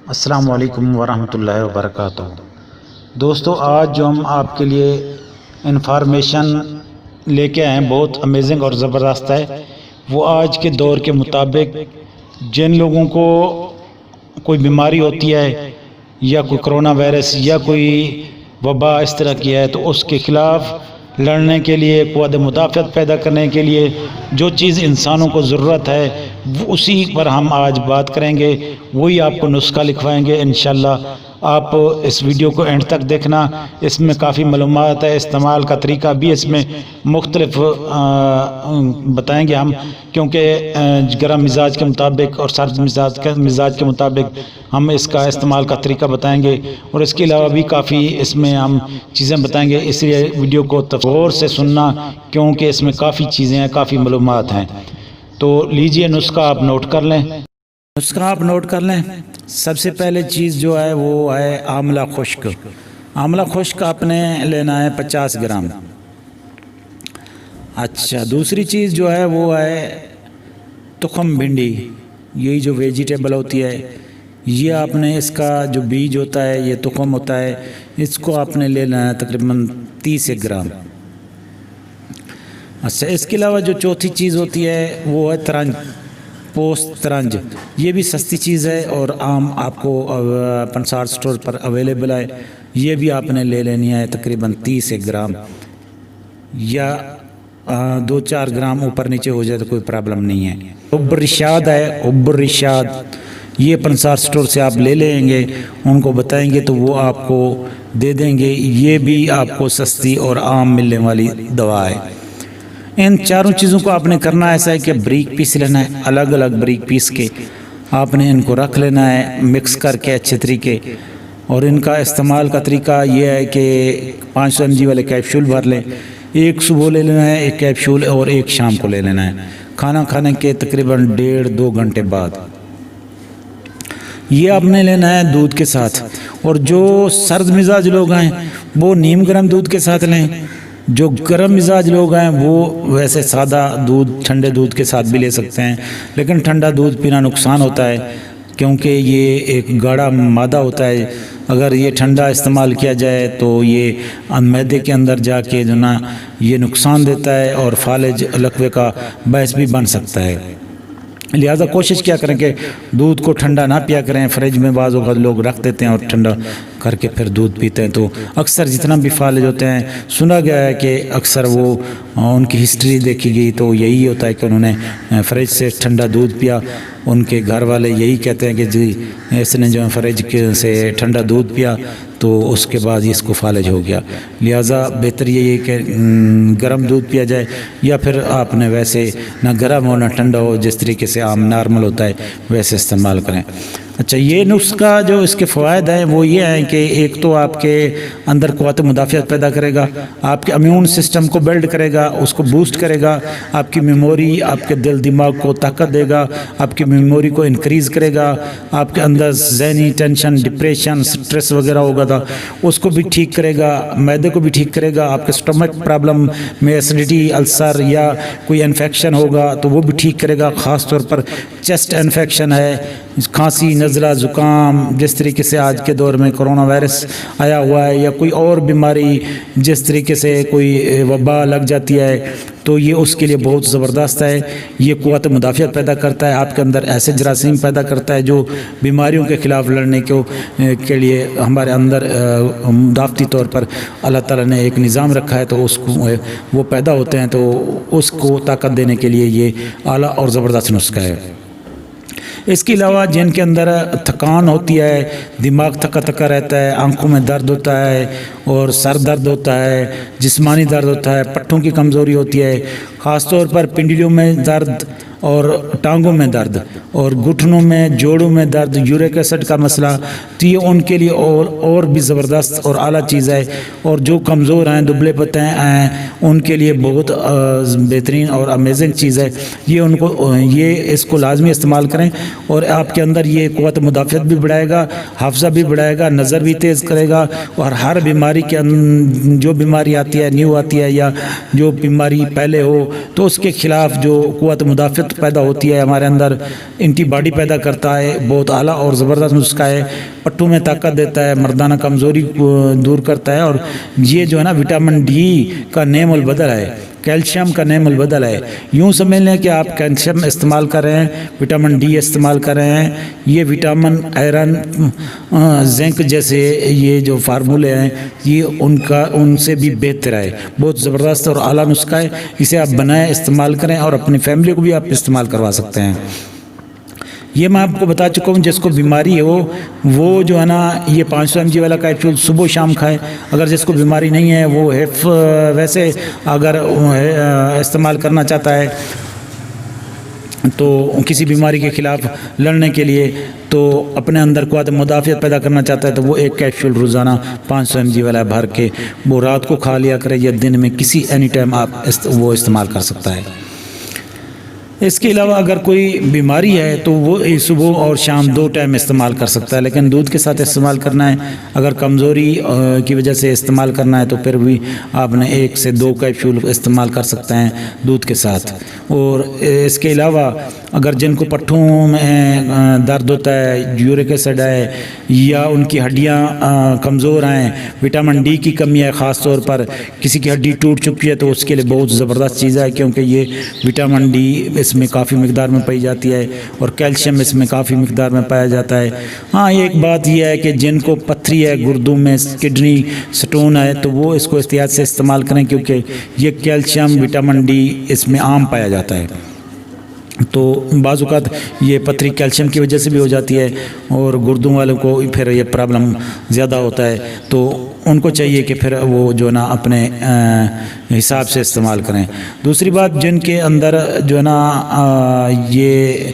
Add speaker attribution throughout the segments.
Speaker 1: السلام علیکم ورحمۃ اللہ وبرکاتہ۔ دوستو، آج جو ہم آپ کے لیے انفارمیشن لے کے آئے ہیں بہت امیزنگ اور زبردست ہے۔ وہ آج کے دور کے مطابق جن لوگوں کو کوئی بیماری ہوتی ہے یا کوئی کرونا وائرس یا کوئی وبا اس طرح کی ہے تو اس کے خلاف لڑنے کے لیے، قوت مدافعت پیدا کرنے کے لیے جو چیز انسانوں کو ضرورت ہے وہ اسی پر ہم آج بات کریں گے، وہی آپ کو نسخہ لکھوائیں گے انشاءاللہ۔ آپ اس ویڈیو کو اینڈ تک دیکھنا، اس میں کافی معلومات ہے، استعمال کا طریقہ بھی اس میں مختلف بتائیں گے ہم، کیونکہ گرم مزاج کے مطابق اور سرد مزاج کے مطابق ہم اس کا استعمال کا طریقہ بتائیں گے، اور اس کے علاوہ بھی کافی اس میں ہم چیزیں بتائیں گے۔ اس لیے ویڈیو کو غور سے سننا، کیونکہ اس میں کافی چیزیں ہیں، کافی معلومات ہیں۔ تو لیجئے نسخہ آپ نوٹ کر لیں۔ نسخہ آپ نوٹ کر لیں۔ سب سے پہلے چیز جو ہے وہ ہے آملہ خشک۔ آملہ خشک آپ نے لینا ہے 50 گرام۔ اچھا، دوسری چیز جو ہے وہ ہے تخم بھنڈی، یہی جو ویجیٹیبل ہوتی ہے، یہ آپ نے اس کا جو بیج ہوتا ہے، یہ تخم ہوتا ہے، اس کو آپ نے لینا ہے تقریباً 30 گرام۔ اچھا، اس کے علاوہ جو چوتھی چیز ہوتی ہے وہ ہے ترنج، پوست ترنج۔ یہ بھی سستی چیز ہے اور عام آپ کو پنسار سٹور پر اویلیبل ہے، یہ بھی آپ نے لے لینی ہے تقریباً 30 گرام، یا 2-4 گرام اوپر نیچے ہو جائے تو کوئی پرابلم نہیں ہے۔ حب الرشاد ہے، حب الرشاد، یہ پنسار سٹور سے آپ لے لیں گے، ان کو بتائیں گے تو وہ آپ کو دے دیں گے۔ یہ بھی آپ کو سستی اور عام ملنے والی دوا ہے۔ ان چاروں چیزوں کو آپ نے کرنا ایسا ہے کہ بریک پیس لینا ہے، الگ الگ بریک پیس کے آپ نے ان کو رکھ لینا ہے مکس کر کے اچھے طریقے، اور ان کا استعمال کا طریقہ یہ ہے کہ 500 mg والے کیپشول بھر لیں، ایک صبح لے لینا ہے ایک کیپشول، اور ایک شام کو لے لینا ہے کھانا کھانے کے تقریباً 1.5-2 گھنٹے بعد۔ یہ آپ نے لینا ہے دودھ کے ساتھ، اور جو سرد مزاج لوگ ہیں وہ نیم گرم دودھ کے ساتھ لیں، جو گرم مزاج لوگ ہیں وہ ویسے سادہ دودھ ٹھنڈے دودھ کے ساتھ بھی لے سکتے ہیں، لیکن ٹھنڈا دودھ پینا نقصان ہوتا ہے کیونکہ یہ ایک گاڑھا مادہ ہوتا ہے، اگر یہ ٹھنڈا استعمال کیا جائے تو یہ معدے کے اندر جا کے جو نا یہ نقصان دیتا ہے اور فالج لقوے کا باعث بھی بن سکتا ہے۔ لہذا کوشش کیا کریں کہ دودھ کو ٹھنڈا نہ پیا کریں۔ فریج میں بعض اوقات لوگ رکھ دیتے ہیں اور ٹھنڈا کر کے پھر دودھ پیتے ہیں، تو اکثر جتنا بھی فالج ہوتے ہیں سنا گیا ہے کہ اکثر وہ ان کی ہسٹری دیکھی گئی تو یہی ہوتا ہے کہ انہوں نے فریج سے ٹھنڈا دودھ پیا، ان کے گھر والے یہی کہتے ہیں کہ جی اس نے جو فریج سے ٹھنڈا دودھ پیا تو اس کے بعد اس کو فالج ہو گیا۔ لہٰذا بہتر یہ ہے کہ گرم دودھ پیا جائے، یا پھر آپ نے ویسے نہ گرم ہو نہ ٹھنڈا ہو، جس طریقے سے عام نارمل ہوتا ہے ویسے استعمال کریں۔ اچھا، یہ نسخہ جو اس کے فوائد ہیں وہ یہ ہیں کہ ایک تو آپ کے اندر قوت مدافعت پیدا کرے گا، آپ کے امیون سسٹم کو بلڈ کرے گا، اس کو بوسٹ کرے گا، آپ کی میموری، آپ کے دل دماغ کو طاقت دے گا، آپ کی میموری کو انکریز کرے گا، آپ کے اندر ذہنی ٹینشن، ڈپریشن، سٹریس وغیرہ ہوگا تھا اس کو بھی ٹھیک کرے گا، معدے کو بھی ٹھیک کرے گا، آپ کے سٹمک پرابلم میں ایسیڈیٹی، السر یا کوئی انفیکشن ہوگا تو وہ بھی ٹھیک کرے گا۔ خاص طور پر چیسٹ انفیکشن ہے، کھانسی، نزلہ، زکام، جس طریقے سے آج کے دور میں کرونا وائرس آیا ہوا ہے، یا کوئی اور بیماری جس طریقے سے کوئی وبا لگ جاتی ہے تو یہ اس کے لیے بہت زبردست ہے۔ یہ قوت مدافعت پیدا کرتا ہے، آپ کے اندر ایسے جراثیم پیدا کرتا ہے جو بیماریوں کے خلاف لڑنے کے لیے ہمارے اندر مدافعتی طور پر اللہ تعالیٰ نے ایک نظام رکھا ہے، تو اس کو وہ پیدا ہوتے ہیں، تو اس کو طاقت دینے کے لیے یہ اعلیٰ اور زبردست نسخہ ہے۔ اس کے علاوہ جن کے اندر تھکان ہوتی ہے، دماغ تھکا تھکا رہتا ہے، آنکھوں میں درد ہوتا ہے اور سر درد ہوتا ہے، جسمانی درد ہوتا ہے، پٹھوں کی کمزوری ہوتی ہے، خاص طور پر پنڈلیوں میں درد اور ٹانگوں میں درد اور گھٹنوں میں، جوڑوں میں درد، یورک ایسڈ کا مسئلہ، تو یہ ان کے لیے اور بھی زبردست اور اعلیٰ چیز ہے۔ اور جو کمزور ہیں، دبلے پتلے ہیں، ان کے لیے بہت بہترین اور امیزنگ چیز ہے۔ یہ اس کو لازمی استعمال کریں، اور آپ کے اندر یہ قوت مدافعت بھی بڑھائے گا، حافظہ بھی بڑھائے گا، نظر بھی تیز کرے گا، اور ہر بیماری کے جو بیماری آتی ہے، نیو آتی ہے، یا جو بیماری پہلے ہو تو اس کے خلاف جو قوت مدافعت مدافعت پیدا ہوتی ہے ہمارے اندر، اینٹی باڈی پیدا کرتا ہے، بہت اعلیٰ اور زبردست نسخہ ہے، پٹھوں میں طاقت دیتا ہے، مردانہ کمزوری کو دور کرتا ہے، اور یہ جو ہے نا وٹامن ڈی کا نعم البدل ہے، کیلشیم کا نعم البدل ہے۔ یوں سمجھ لیں کہ آپ کیلشیم استعمال کر رہے ہیں، وٹامن ڈی استعمال کر رہے ہیں، یہ وٹامن آئرن زنک جیسے یہ جو فارمولے ہیں یہ ان سے بھی بہتر ہے، بہت زبردست اور اعلیٰ نسخہ ہے، اسے آپ بنائیں، استعمال کریں، اور اپنی فیملی کو بھی آپ استعمال کروا سکتے ہیں۔ یہ میں آپ کو بتا چکا ہوں، جس کو بیماری ہو وہ جو ہے نا یہ 500 mg والا کیپسول صبح و شام کھائے، اگر جس کو بیماری نہیں ہے وہ ویسے اگر استعمال کرنا چاہتا ہے تو کسی بیماری کے خلاف لڑنے کے لیے، تو اپنے اندر قوت مدافعت پیدا کرنا چاہتا ہے تو وہ ایک کیپسول روزانہ 500 mg والا بھر کے وہ رات کو کھا لیا کرے، یا دن میں کسی اینی ٹائم آپ وہ استعمال کر سکتا ہے۔ اس کے علاوہ اگر کوئی بیماری ہے تو وہ صبح اور شام 2 ٹائم استعمال کر سکتا ہے، لیکن دودھ کے ساتھ استعمال کرنا ہے۔ اگر کمزوری کی وجہ سے استعمال کرنا ہے تو پھر بھی آپ نے 1 سے 2 کیپسول استعمال کر سکتے ہیں دودھ کے ساتھ۔ اور اس کے علاوہ اگر جن کو پٹھوں میں درد ہوتا ہے، یورک ایسڈ ہے، یا ان کی ہڈیاں کمزور ہیں، وٹامن ڈی کی کمی ہے، خاص طور پر کسی کی ہڈی ٹوٹ چکی ہے تو اس کے لیے بہت زبردست چیز ہے، کیونکہ یہ وٹامن ڈی اس میں کافی مقدار میں پائی جاتی ہے، اور کیلشیم اس میں کافی مقدار میں پایا جاتا ہے۔ ہاں ایک بات یہ ہے کہ جن کو پتھری ہے گردوں میں، کڈنی سٹون ہے، تو وہ اس کو احتیاط سے استعمال کریں، کیونکہ یہ کیلشیم وٹامن ڈی اس میں عام پایا جاتا ہے۔ تو بعض اوقات یہ پتھری کیلشیم کی وجہ سے بھی ہو جاتی ہے، اور گردوں والوں کو پھر یہ پرابلم زیادہ ہوتا ہے، تو ان کو چاہیے کہ پھر وہ جو ہے نا اپنے حساب سے استعمال کریں۔ دوسری بات، جن کے اندر جو ہے نا یہ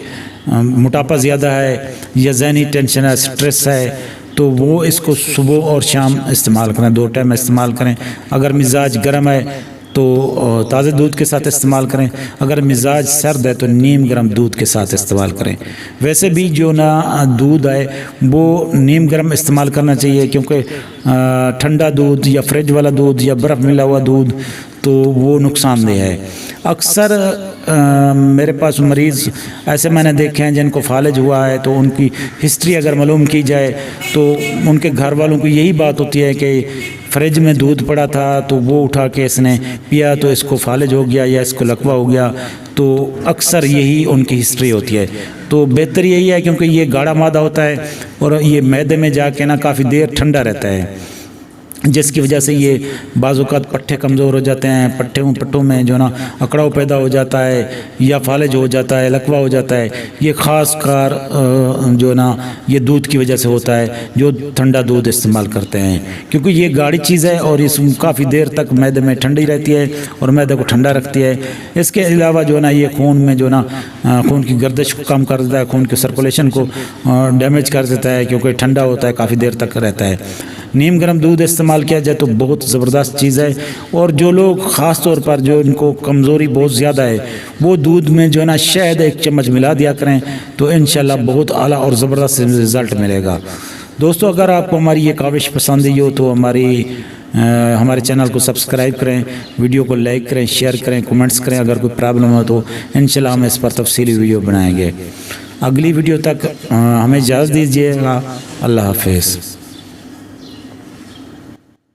Speaker 1: موٹاپا زیادہ ہے، یا ذہنی ٹینشن ہے، سٹریس ہے، تو وہ اس کو صبح اور شام استعمال کریں، 2 ٹائم استعمال کریں۔ اگر مزاج گرم ہے تو تازہ دودھ کے ساتھ استعمال کریں، اگر مزاج سرد ہے تو نیم گرم دودھ کے ساتھ استعمال کریں۔ ویسے بھی جو نا دودھ ہے وہ نیم گرم استعمال کرنا چاہیے، کیونکہ ٹھنڈا دودھ یا فریج والا دودھ یا برف ملا ہوا دودھ تو وہ نقصان دہ ہے۔ اکثر میرے پاس مریض ایسے میں نے دیکھے ہیں جن کو فالج ہوا ہے، تو ان کی ہسٹری اگر معلوم کی جائے تو ان کے گھر والوں کو یہی بات ہوتی ہے کہ فریج میں دودھ پڑا تھا تو وہ اٹھا کے اس نے پیا تو اس کو فالج ہو گیا یا اس کو لقوہ ہو گیا، تو اکثر یہی ان کی ہسٹری ہوتی ہے۔ تو بہتر یہی ہے، کیونکہ یہ گاڑھا مادہ ہوتا ہے اور یہ معدے میں جا کے نا کافی دیر ٹھنڈا رہتا ہے، جس کی وجہ سے یہ بعض اوقات پٹھے کمزور ہو جاتے ہیں، پٹھوں میں جو نا اکڑاؤ پیدا ہو جاتا ہے، یا فالج ہو جاتا ہے، لقوہ ہو جاتا ہے۔ یہ خاص کار جو نا یہ دودھ کی وجہ سے ہوتا ہے، جو ٹھنڈا دودھ استعمال کرتے ہیں، کیونکہ یہ گاڑھی چیز ہے اور اس کافی دیر تک معدے میں ٹھنڈی رہتی ہے اور معدے کو ٹھنڈا رکھتی ہے۔ اس کے علاوہ جو نا یہ خون میں جو نا خون کی گردش کو کم کر دیتا ہے، خون کے سرکولیشن کو ڈیمیج کر دیتا ہے، کیونکہ ٹھنڈا ہوتا ہے، کافی دیر تک رہتا ہے۔ نیم گرم دودھ استعمال کیا جائے تو بہت زبردست چیز ہے، اور جو لوگ خاص طور پر جو ان کو کمزوری بہت زیادہ ہے وہ دودھ میں جو ہے نا شہد 1 چمچ ملا دیا کریں، تو انشاءاللہ بہت اعلیٰ اور زبردست رزلٹ ملے گا۔ دوستو، اگر آپ کو ہماری یہ کاوش پسند آئی ہو تو ہمارے چینل کو سبسکرائب کریں، ویڈیو کو لائک کریں، شیئر کریں، کمنٹس کریں۔ اگر کوئی پرابلم ہو تو انشاءاللہ ہم اس پر تفصیلی ویڈیو بنائیں گے۔ اگلی ویڈیو تک ہمیں اجازت دیجیے گا۔ اللہ حافظ۔